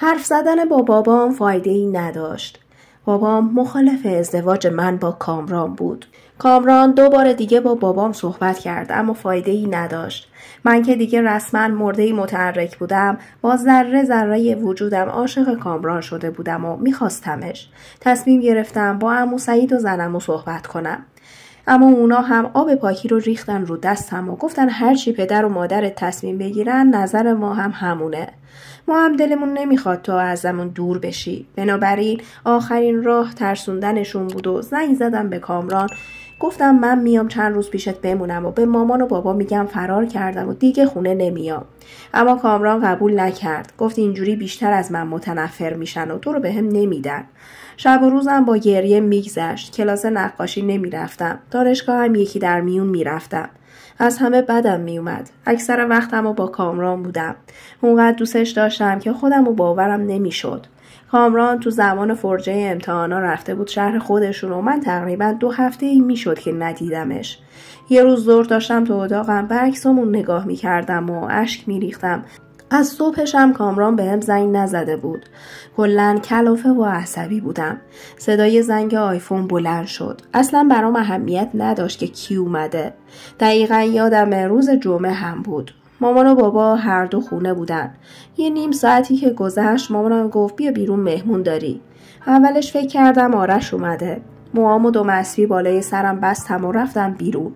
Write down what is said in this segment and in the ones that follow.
حرف زدن با بابام فایده‌ای نداشت. بابام مخالف ازدواج من با کامران بود. کامران 2 بار دیگه با بابام صحبت کرد اما فایده‌ای نداشت. من که دیگه رسما مرده‌ای متحرک بودم، با ذره ذره وجودم عاشق کامران شده بودم و میخواستمش. تصمیم گرفتم با عمو سعید و زنمو صحبت کنم. اما اونا هم آب پاکی رو ریختن رو دستم و گفتن هرچی پدر و مادرت تصمیم بگیرن نظر ما هم همونه. ما هم دلمون نمیخواد تو ازمون دور بشی. بنابراین آخرین راه ترسوندنشون بود و زنگ زدم به کامران. گفتم من میام چند روز پیشت بمونم و به مامان و بابا میگم فرار کردم و دیگه خونه نمیام. اما کامران قبول نکرد. گفت اینجوری بیشتر از من متنفر میشن و تو رو بهم نمیدن. شب و روزم با گریه میگذشت. کلاس نقاشی نمیرفتم. دانشگاه هم یکی در میون میرفتم. از همه بدم میومد. اکثر وقتمو با کامران بودم. اونقدر دوستش داشتم که خودمو باورم نمیشد. کامران تو زمان فرجه امتحانا رفته بود شهر خودشون و من تقریبا 2 هفته ای میشد که ندیدمش. یه روز ظهر داشتم تو اتاقم به عکسامون نگاه میکردم و اشک میریختم. از صبحشم کامران بهم زنگ نزده بود. کلاً کلافه و عصبی بودم. صدای زنگ آیفون بلند شد. اصلاً برام اهمیت نداشت که کی اومده. دقیقاً یادم روز جمعه هم بود. مامان و بابا هر دو خونه بودن. یه نیم ساعتی که گذشت مامانم گفت بیا بیرون مهمون داری. اولش فکر کردم آرش اومده. موامو 2 مسوی بالای سرم بستم و رفتم بیرون.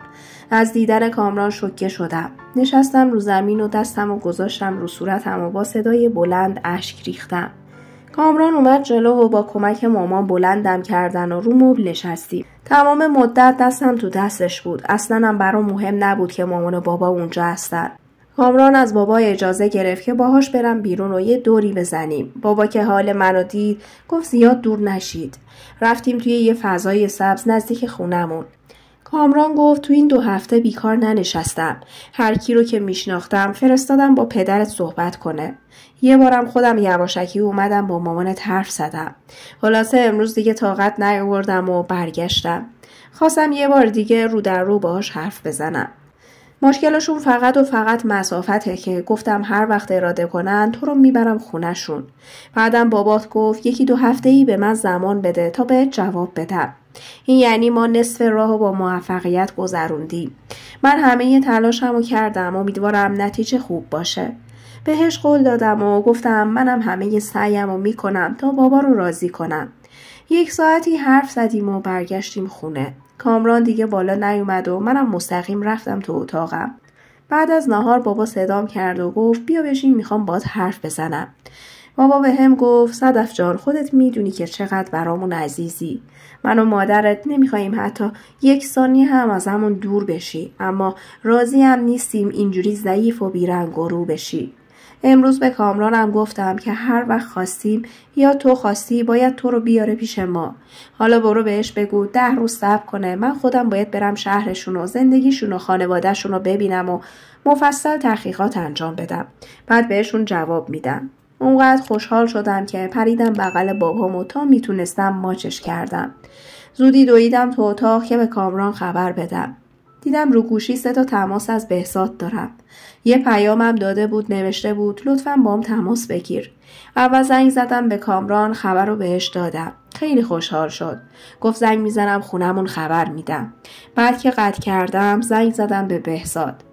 از دیدن کامران شوکه شدم. نشستم رو زمین و دستم و گذاشتم رو صورتم و با صدای بلند اشک ریختم. کامران اومد جلو و با کمک مامان بلندم کردن و رو مبل نشستیم. تمام مدت دستم تو دستش بود. اصلاً هم برام مهم نبود که مامان و بابا اونجا هستن. کامران از بابا اجازه گرفت که باهاش برم بیرون و یه دوری بزنیم. بابا که حال منو دید گفت زیاد دور نشید. رفتیم توی یه فضای سبز نزدیک خونمون. کامران گفت تو این 2 هفته بیکار ننشستم. هر کی رو که میشناختم فرستادم با پدرت صحبت کنه. یه بارم خودم یواشکی اومدم با مامانت حرف زدم. خلاصه امروز دیگه طاقت نیاوردم و برگشتم. خواستم یه بار دیگه رو در رو باهاش حرف بزنم. مشکلشون فقط و فقط مسافته که گفتم هر وقت اراده کنن تو رو میبرم خونه‌شون. بعدم بابات گفت 1-2 هفته‌ای به من زمان بده تا بهت جواب بدم. این یعنی ما نصف راهو با موفقیت گذروندیم. من همه تلاشمو کردم، امیدوارم نتیجه خوب باشه. بهش قول دادم و گفتم منم همه سعیمو میکنم تا بابا رو راضی کنم. 1 ساعتی حرف زدیم و برگشتیم خونه. کامران دیگه بالا نیومد و منم مستقیم رفتم تو اتاقم. بعد از نهار بابا صدام کرد و گفت بیا بشین میخوام باهات حرف بزنم. بابا به هم گفت صدف جان خودت میدونی که چقدر برامون عزیزی. من و مادرت نمیخواییم حتی 1 ثانیه هم از همون دور بشی، اما راضی هم نیستیم اینجوری ضعیف و بیرنگ و رو بشی. امروز به کامرانم گفتم که هر وقت خواستیم یا تو خواستی باید تو رو بیاره پیش ما. حالا برو بهش بگو 10 روز صبر کنه. من خودم باید برم شهرشون و زندگیشون و خانوادهشون رو ببینم و مفصل تحقیقات انجام بدم. بعد بهشون جواب میدم. اونقدر خوشحال شدم که پریدم بغل بابامو تا میتونستم ماچش کردم. زودی دویدم تو اتاق که به کامران خبر بدم. دیدم رو گوشی 3 تا تماس از بهزاد دارم. یه پیامم داده بود نوشته بود لطفاً بام تماس بگیر. اول زنگ زدم به کامران خبر رو بهش دادم. خیلی خوشحال شد. گفت زنگ میزنم خونمون خبر میدم. بعد که قطع کردم زنگ زدم به بهزاد.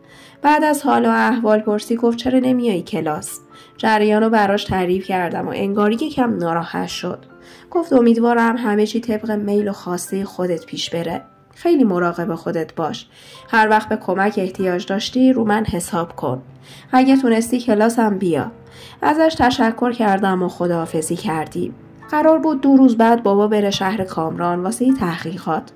بعد از حال و احوال پرسی گفت چرا نمیای کلاس؟ جریانو براش تعریف کردم و انگاری یکم ناراحت شد. گفت امیدوارم همه چی طبق میل و خواسته خودت پیش بره. خیلی مراقب خودت باش. هر وقت به کمک احتیاج داشتی رو من حساب کن. اگه تونستی کلاسم بیا. ازش تشکر کردم و خداحافظی کردیم. قرار بود 2 روز بعد بابا بره شهر کامران واسه تحقیقات.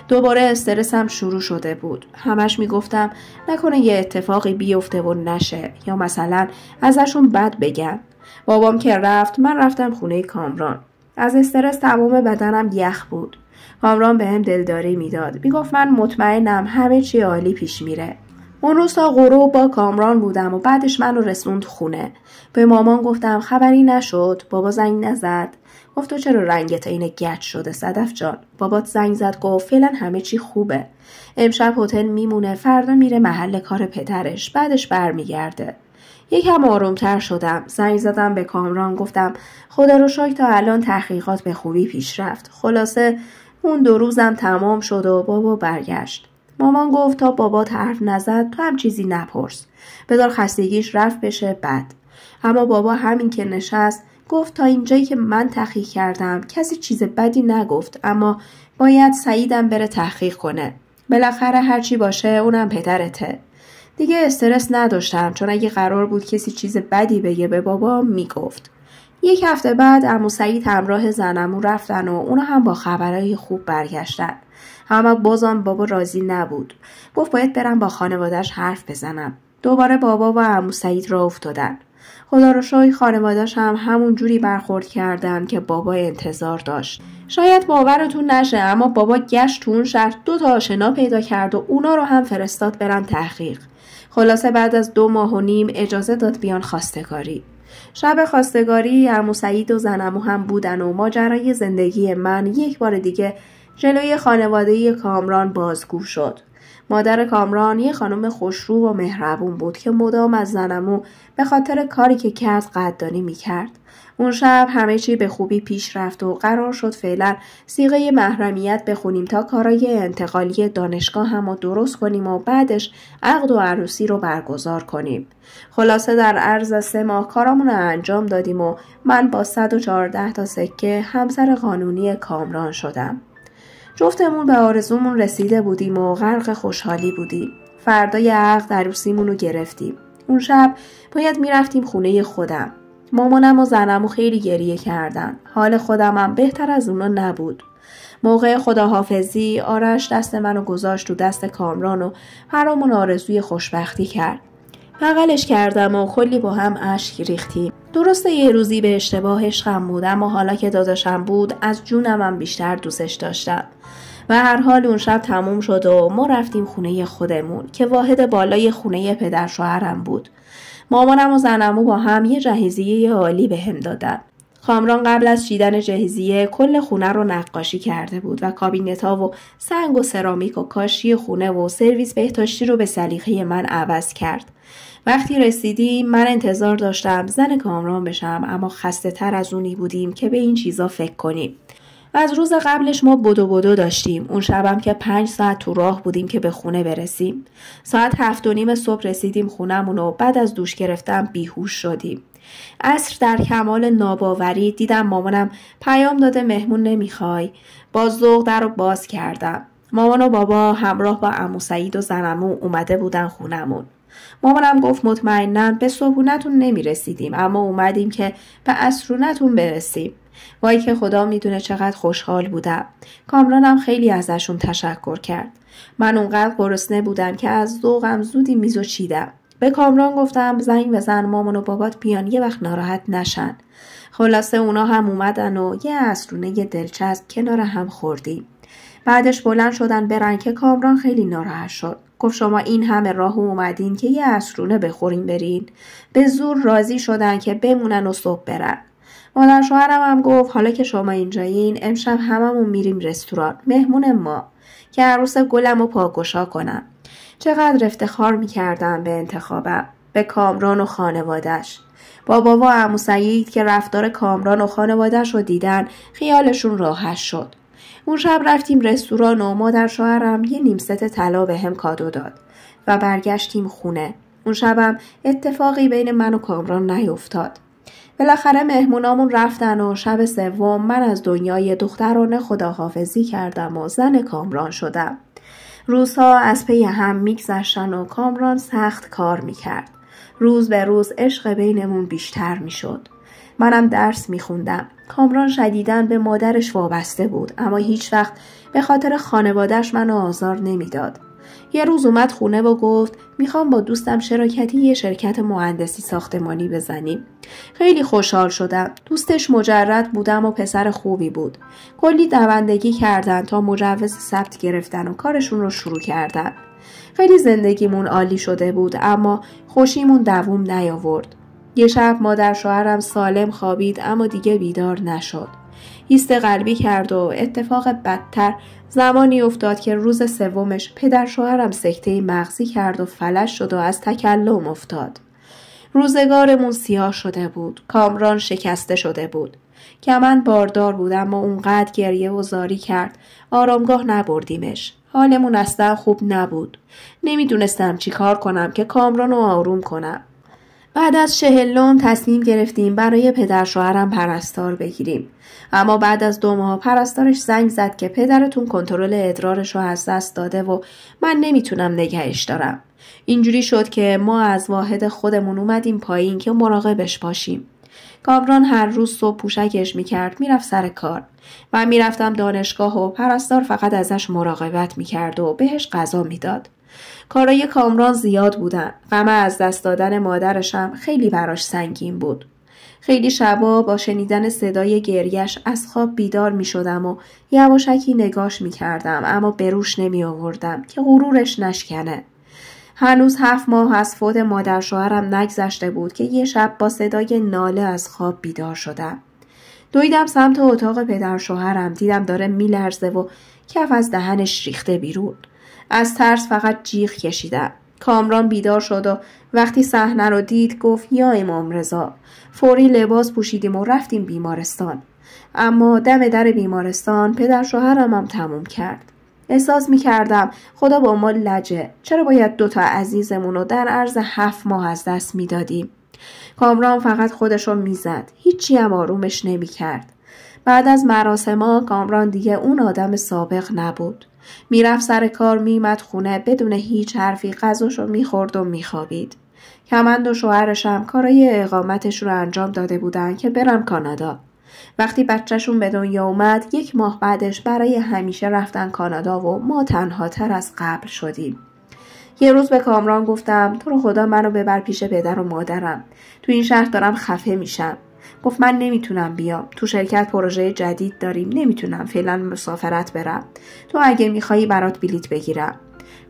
دوباره استرسم شروع شده بود. همش میگفتم نکنه یه اتفاقی بیفته و نشه یا مثلا ازشون بد بگن. بابام که رفت من رفتم خونه کامران. از استرس تمام بدنم یخ بود. کامران بهم دلداری میداد. میگفت من مطمئنم همه چی عالی پیش میره. اون روز تا غروب با کامران بودم و بعدش منو رسوند خونه. به مامان گفتم خبری نشد. بابا زنگ نزد. گفت تو چرا رنگت اینه گچ شده صدف جان؟ بابات زنگ زد گفت فعلا همه چی خوبه. امشب هتل میمونه، فردا میره محل کار پدرش، بعدش برمیگرده. یکم آرومتر شدم. زنگ زدم به کامران، گفتم خدا رو شکر تا الان تحقیقات به خوبی پیش رفت. خلاصه اون 2 روزم تمام شد و بابا برگشت. مامان گفت تا بابا حرف نزد تو هم چیزی نپرس. بذار خستگیش رفت بشه بعد. اما بابا همین که نشست گفت تا اینجایی که من تحقیق کردم کسی چیز بدی نگفت، اما باید سعیدم بره تحقیق کنه. بالاخره هرچی باشه اونم پدرته. دیگه استرس نداشتم، چون اگه قرار بود کسی چیز بدی بگه به بابا میگفت. 1 هفته بعد عمو سعید همراه زنمو رفتن و اونا هم با خبرهای خوب برگشتن. اما بازم بابا راضی نبود. گفت باید برم با خانواده‌اش حرف بزنم. دوباره بابا و عمو سعید راه افتادن. خدا رو شکر خانواده‌اش هم همون جوری برخورد کردن که بابا انتظار داشت. شاید باورتون نشه، اما بابا گشت تو اون شهر 2 تا آشنا پیدا کرد و اونا رو هم فرستاد برن تحقیق. خلاصه بعد از 2 ماه و نیم اجازه داد بیان خواستگاری. شب خواستگاری عمو سعید و زنمو هم بودن و ماجرای زندگی من یک بار دیگه جلوی خانواده کامران بازگو شد. مادر کامران یه خانم خوشرو و مهربون بود که مدام از زنمو به خاطر کاری که کرد قدردانی میکرد. اون شب همه چی به خوبی پیش رفت و قرار شد فعلا صیغه محرمیت بخونیم تا کارای انتقالی دانشگاه هم رو درست کنیم و بعدش عقد و عروسی رو برگزار کنیم. خلاصه در عرض 3 ماه کارامون رو انجام دادیم و من با 114 تا سکه همسر قانونی کامران شدم. جفتمون به آرزومون رسیده بودیم و غرق خوشحالی بودیم. فردای عقد عروسیمون رو گرفتیم. اون شب باید میرفتیم خونه خودم. مامانم و زنمو خیلی گریه کردن. حال خودمم بهتر از اونا نبود. موقع خداحافظی آرش دست منو گذاشت تو دست کامران و هرامون آرزوی خوشبختی کرد. بغلش کردم و کلی با هم اشک ریختیم. درسته یه روزی به اشتباه عشقم بود، اما حالا که داداشم بود از جونم بیشتر دوستش داشتم. و هر حال اون شب تموم شد و ما رفتیم خونه خودمون که واحد بالای خونه پدر شوهرم بود. مامانم و زنمو با هم یه جهیزیه عالی بهم دادن. کامران قبل از چیدن جهیزیه کل خونه رو نقاشی کرده بود و کابینت‌ها و سنگ و سرامیک و کاشی خونه و سرویس بهداشتی رو به سلیقه من عوض کرد. وقتی رسیدیم من انتظار داشتم زن کامران بشم، اما خسته تر از اونی بودیم که به این چیزا فکر کنیم. از روز قبلش ما بدو داشتیم. اون شبم که 5 ساعت تو راه بودیم که به خونه برسیم. ساعت 7:30 صبح رسیدیم خونمون و بعد از دوش گرفتن بیهوش شدیم. عصر در کمال ناباوری دیدم مامانم پیام داده مهمون نمیخوای. با ذوق در رو باز کردم. مامان و بابا همراه با عمو سعید و زنمو اومده بودن خونمون. مامانم گفت مطمئناً به صبحونتون نمیرسیدیم، اما اومدیم که به عصرونتون برسیم. وای که خدا میدونه چقدر خوشحال بودم. کامرانم خیلی ازشون تشکر کرد. من اونقدر گرسنه بودم که از ذوقم زودی میزو چیدم. به کامران گفتم زنگ بزن مامان و بابات بیان یه وقت ناراحت نشن. خلاصه اونا هم اومدن و یه عصرونه دلچسب کنار هم خوردیم. بعدش بلند شدن برن که کامران خیلی ناراحت شد. گفت شما این همه راه اومدین که یه عصرونه بخورین برین. به زور راضی شدن که بمونن و صبح برن. مادر شوهرم هم گفت حالا که شما اینجایین امشب هممون میریم رستوران مهمون ما که عروس گلم رو پاگشا کنم. چقدر افتخار میکردم به انتخابم، به کامران و خانوادش. بابا و عمو سعید که رفتار کامران و خانوادش رو دیدن خیالشون راحت شد. اون شب رفتیم رستوران و مادر شوهرم یه نیم ست طلا بهم کادو داد و برگشتیم خونه. اون شبم اتفاقی بین من و کامران نیفتاد. بالاخره مهمونامون رفتن و شب سوم من از دنیای دخترانه خداحافظی کردم و زن کامران شدم. روزها از پی هم میگذشتن و کامران سخت کار میکرد. روز به روز عشق بینمون بیشتر میشد. منم درس میخوندم. کامران شدیداً به مادرش وابسته بود، اما هیچ وقت به خاطر خانواده‌اش منو آزار نمیداد. یه روز اومد خونه و گفت میخوام با دوستم شراکتی یه شرکت مهندسی ساختمانی بزنیم. خیلی خوشحال شدم. دوستش مجرد بودم و پسر خوبی بود. کلی دوندگی کردن تا مجوز ثبت گرفتن و کارشون رو شروع کردن. خیلی زندگیمون عالی شده بود، اما خوشیمون دووم نیاورد. یه شب مادر شوهرم سالم خوابید اما دیگه بیدار نشد. ایست قلبی کرد و اتفاق بدتر زمانی افتاد که روز سومش پدر شوهرم سکته مغزی کرد و فلج شد و از تکلم افتاد. روزگارمون سیاه شده بود. کامران شکسته شده بود. کمند باردار بود اما اونقدر گریه و زاری کرد آرامگاه نبردیمش. حالمون اصلا خوب نبود. نمیدونستم چی کار کنم که کامران رو آروم کنم. بعد از 40 تصمیم گرفتیم برای پدر شوهرم پرستار بگیریم. اما بعد از 2 ماه پرستارش زنگ زد که پدرتون کنترل ادرارش رو از دست داده و من نمیتونم نگهش دارم. اینجوری شد که ما از واحد خودمون اومدیم پایین که مراقبش باشیم. کامران هر روز صبح پوشکش میکرد میرفت سر کار. من میرفتم دانشگاه و پرستار فقط ازش مراقبت میکرد و بهش غذا میداد. کارای کامران زیاد بودن. غم از دست دادن مادرشم خیلی براش سنگین بود. خیلی شبا با شنیدن صدای گریش از خواب بیدار می شدم و یواشکی نگاش می کردم اما بروش نمی آوردم که غرورش نشکنه. هنوز 7 ماه از فوت مادر شوهرم نگذشته بود که یه شب با صدای ناله از خواب بیدار شدم. دویدم سمت اتاق پدر شوهرم. دیدم داره می لرزه و کف از دهنش ریخته بیرون. از ترس فقط جیغ کشیدم. کامران بیدار شد و وقتی صحنه رو دید گفت یا امام رضا. فوری لباس پوشیدیم و رفتیم بیمارستان. اما دم در بیمارستان پدر شوهرم هم تموم کرد. احساس می کردم خدا با ما لجه. چرا باید 2 عزیزمون رو در عرض 7 ماه از دست می دادیم؟ کامران فقط خودشو می زد. هیچی هم آرومش نمی کرد. بعد از مراسما کامران دیگه اون آدم سابق نبود. میرفت سر کار میمد خونه بدون هیچ حرفی غذاشو میخورد و میخوابید. کمند و شوهرشم کارای اقامتش رو انجام داده بودن که برن کانادا. وقتی بچهشون به دنیا اومد 1 ماه بعدش برای همیشه رفتن کانادا و ما تنها تر از قبل شدیم. یه روز به کامران گفتم تو رو خدا منو ببر پیش پدر و مادرم. تو این شهر دارم خفه میشم. گفت من نمیتونم بیام. تو شرکت پروژه جدید داریم. نمیتونم فعلا مسافرت برم. تو اگه میخوایی برات بلیت بگیرم.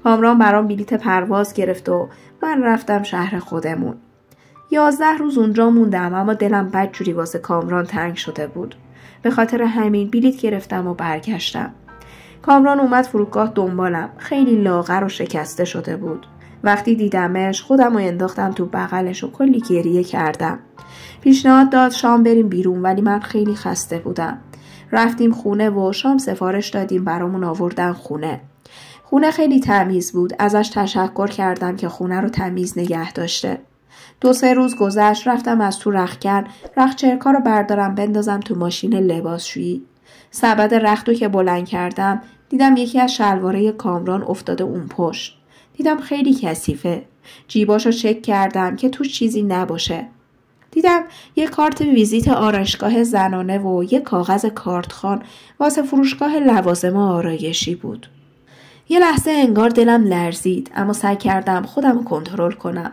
کامران برام بلیت پرواز گرفت و من رفتم شهر خودمون. 11 روز اونجا موندم اما دلم بدجوری واسه کامران تنگ شده بود. به خاطر همین بلیت گرفتم و برگشتم. کامران اومد فرودگاه دنبالم. خیلی لاغر و شکسته شده بود. وقتی دیدمش خودم رو انداختم تو بغلش و کلی گریه کردم. پیشنهاد داد شام بریم بیرون ولی من خیلی خسته بودم. رفتیم خونه و شام سفارش دادیم برامون آوردن خونه. خونه خیلی تمیز بود. ازش تشکر کردم که خونه رو تمیز نگه داشته. 2-3 روز گذشت رفتم از تو رختکن رختچرکا رو بردارم بندازم تو ماشین لباسشویی. سبد رختو که بلند کردم دیدم یکی از شلواره کامران افتاده اون پشت. دیدم خیلی کثیفه. جیباشو چک کردم که توش چیزی نباشه. دیدم یه کارت ویزیت آرایشگاه زنانه و یه کاغذ کارتخوان واسه فروشگاه لوازم آرایشی بود. یه لحظه انگار دلم لرزید اما سعی کردم خودم رو کنترل کنم.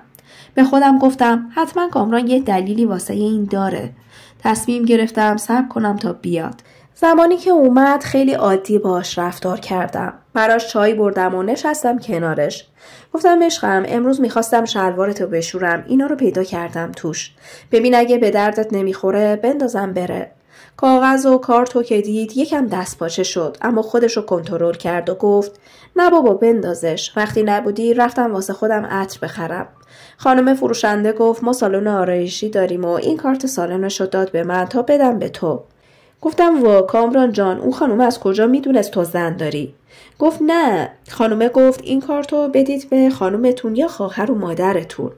به خودم گفتم حتما کامران یه دلیلی واسه این داره. تصمیم گرفتم صبر کنم تا بیاد. زمانی که اومد خیلی عادی باش رفتار کردم. براش چای بردم و نشستم کنارش. گفتم عشقم امروز میخواستم شلوارتو بشورم. اینا رو پیدا کردم توش. ببین اگه به دردت نمیخوره بندازم بره. کاغذ و کارتو که دید یکم دست پاچه شد اما خودشو کنترل کرد و گفت نه بابا بندازش. وقتی نبودی رفتم واسه خودم عطر بخرم. خانم فروشنده گفت ما سالن آرایشی داریم و این کارت سالنشو داد به من تا بدم به تو. گفتم وا کامران جان اون خانومه از کجا میدونست تو زن داری؟ گفت نه. خانومه گفت این کارتو بدید به خانومتون یا خواهر و مادرتون.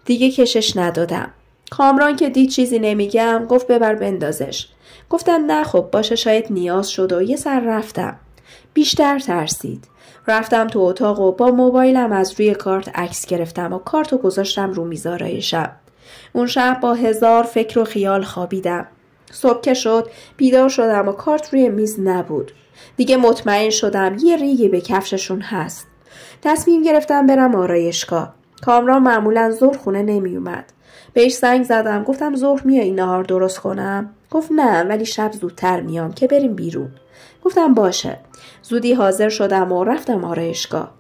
دیگه کشش ندادم. کامران که دید چیزی نمیگم گفت ببر بندازش. گفتم نه خب باشه شاید نیاز شد و یه سر رفتم. بیشتر ترسید. رفتم تو اتاق و با موبایلم از روی کارت عکس گرفتم و کارتو گذاشتم رو میز آرایشم. اون شب با 1000 فکر و خیال خوابیدم. صبح که شد بیدار شدم و کارت روی میز نبود. دیگه مطمئن شدم یه ریگی به کفششون هست. تصمیم گرفتم برم آرایشگاه. کامران معمولا ظهر خونه نمی اومد. بهش زنگ زدم گفتم ظهر میای نهار درست کنم؟ گفت نه ولی شب زودتر میام که بریم بیرون. گفتم باشه. زودی حاضر شدم و رفتم آرایشگاه.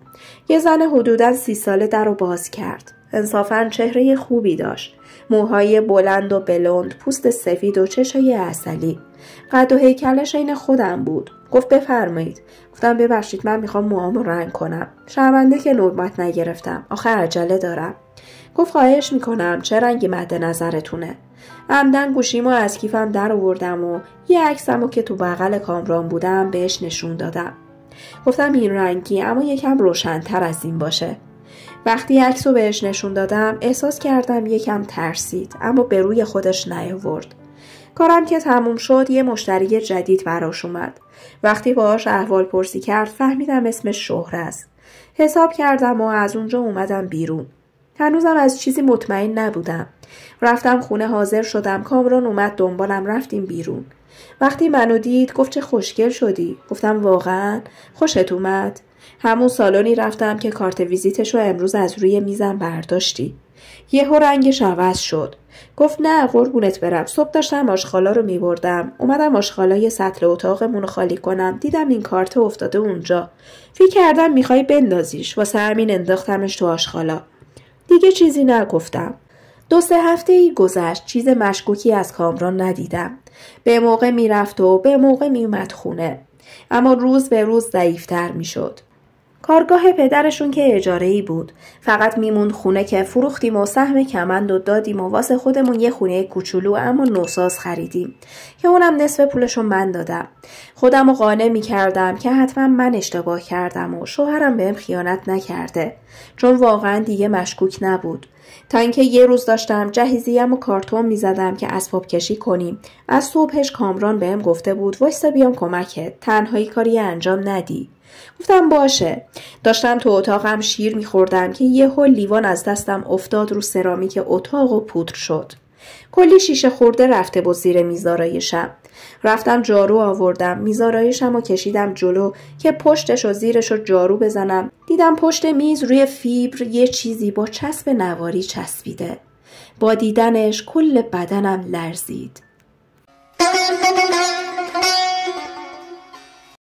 یه زن حدوداً 30 ساله در رو باز کرد. انصافاً چهره خوبی داشت. موهای بلند و بلوند، پوست سفید و چشای عسلی. قد و هیکلش عین خودم بود. گفت بفرمایید. گفتم ببخشید من میخوام موهامو رنگ کنم. شرمنده که نوبت نگرفتم. آخه عجله دارم. گفت خواهش میکنم چه رنگی مد نظرتونه؟ عمدن گوشیمو از کیفم در آوردم و یه عکسمو که تو بغل کامران بودم بهش نشون دادم. گفتم این رنگی اما یکم روشن‌تر از این باشه. وقتی عکسو بهش نشون دادم احساس کردم یکم ترسید اما به روی خودش نیاورد. کارم که تموم شد یه مشتری جدید براش اومد. وقتی باهاش احوال پرسی کرد فهمیدم اسمش شهره است. حساب کردم و از اونجا اومدم بیرون. هنوزم از چیزی مطمئن نبودم. رفتم خونه حاضر شدم. کامران اومد دنبالم، رفتیم بیرون. وقتی منو دید گفت چه خوشگل شدی. گفتم واقعا خوشت اومد؟ همون سالونی رفتم که کارت ویزیتشو امروز از روی میزم برداشتی. یهو رنگش عوض شد. گفت نه قربونت برم، صبح داشتم آشغالا رو میبردم، اومدم آشغالای سطل اتاقمون رو خالی کنم، دیدم این کارت افتاده اونجا، فکر کردم میخوای بندازیش، واسه همین انداختمش تو آشغالا. دیگه چیزی نگفتم. 2-3 هفته گذشت، چیز مشکوکی از کامران ندیدم. به موقع میرفت و به موقع میومد خونه، اما روز به روز ضعیف‌تر میشد. کارگاه پدرشون که اجاره‌ای بود، فقط میموند خونه که فروختیم و سهم کمند و دادیم و واسه خودمون یه خونه کوچولو اما نوساز خریدیم که اونم نصف پولشو من دادم. خودمو قانع می‌کردم که حتما من اشتباه کردم و شوهرم بهم خیانت نکرده، چون واقعا دیگه مشکوک نبود. تا اینکه یه روز داشتم جهیزیه‌مو کارتون می‌زدم که اسباب کشی کنیم. از صبحش کامران بهم گفته بود وایسا بیام کمکت، تنهایی کاری انجام ندی. گفتم باشه. داشتم تو اتاقم شیر میخوردم که یهو لیوان از دستم افتاد رو سرامیک اتاق و پودر شد. کلی شیشه خورده رفته بود زیر میزارایشم. رفتم جارو آوردم، میزارایشم و کشیدم جلو که پشتش و زیرش رو جارو بزنم. دیدم پشت میز روی فیبر یه چیزی با چسب نواری چسبیده. با دیدنش کل بدنم لرزید.